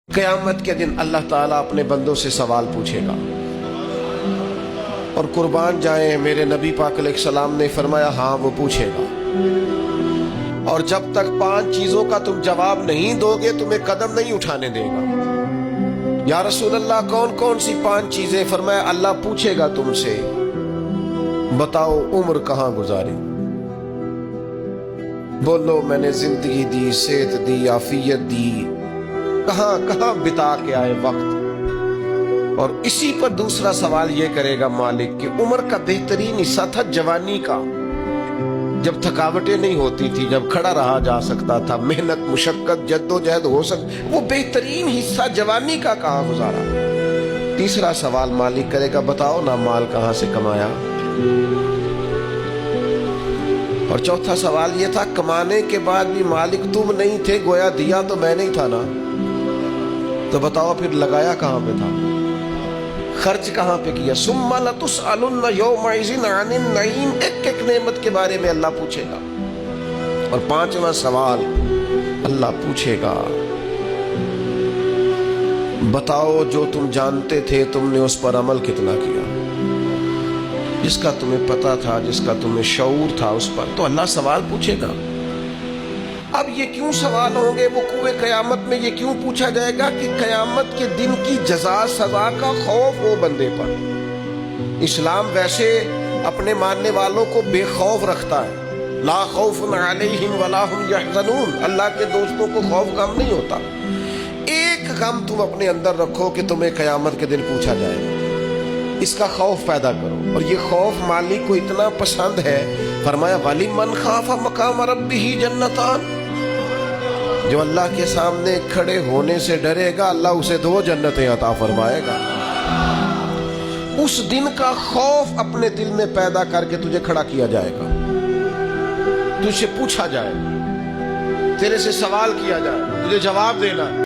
क़यामत के दिन अल्लाह ताला अपने बंदों से सवाल पूछेगा। और कुर्बान जाए मेरे नबी पाक अलैहिस्सलाम ने फरमाया हाँ वो पूछेगा। और जब तक 5 चीजों का तुम जवाब नहीं दोगे तुम्हें कदम नहीं उठाने देगा। या रसूल अल्लाह कौन कौन सी 5 चीजें? फरमाया अल्लाह पूछेगा तुमसे बताओ उम्र कहाँ गुजारी। बोलो मैंने जिंदगी दी, सेहत दी, आफियत दी, कहां कहां बिता के आए वक्त। और इसी पर दूसरा सवाल ये करेगा मालिक कि उम्र का बेहतरीन हिस्सा था जवानी का, जब थकावटें नहीं होती थी, जब खड़ा रहा जा सकता था, मेहनत मुशक्कत जद्दोजहद हो वो बेहतरीन हिस्सा जवानी का कहां गुजारा। तीसरा सवाल मालिक करेगा बताओ ना माल कहां से कमाया। और चौथा सवाल ये था कमाने के बाद भी मालिक तुम नहीं थे, गोया दिया तो मैं नहीं था ना, तो बताओ फिर लगाया कहां पे था, खर्च कहां पे किया। सुम्मा लतुसअलुन्न यौमइज़िन अनिन नईम, एक एक नेमत के बारे में अल्लाह पूछेगा। और 5वां सवाल अल्लाह पूछेगा बताओ जो तुम जानते थे तुमने उस पर अमल कितना किया, जिसका तुम्हें पता था, जिसका तुम्हें शऊर था उस पर तो अल्लाह सवाल पूछेगा। अब ये क्यों सवाल होंगे वो कुए क़यामत में, ये क्यों पूछा जाएगा कि क़यामत के दिन की जज़ा सज़ा का खौफ हो बंदे पर। इस्लाम वैसे अपने मानने वालों को बेखौफ रखता है, ला खौफुन अलैहिम वला हुम यहज़नून। अल्लाह के दोस्तों को खौफ गम नहीं होता। एक गम तुम अपने अंदर रखो कि तुम्हें क़यामत के दिन पूछा जाएगा, इसका खौफ पैदा करो। और ये खौफ मालिक को इतना पसंद है, फरमाया वलिमन खाफ़ मक़ाम रब्बिही जन्नतान, जो अल्लाह के सामने खड़े होने से डरेगा अल्लाह उसे 2 जन्नतें अता फरमाएगा। उस दिन का खौफ अपने दिल में पैदा करके तुझे खड़ा किया जाएगा, तुझसे पूछा जाएगा, तेरे से सवाल किया जाएगा, तुझे जवाब देना है।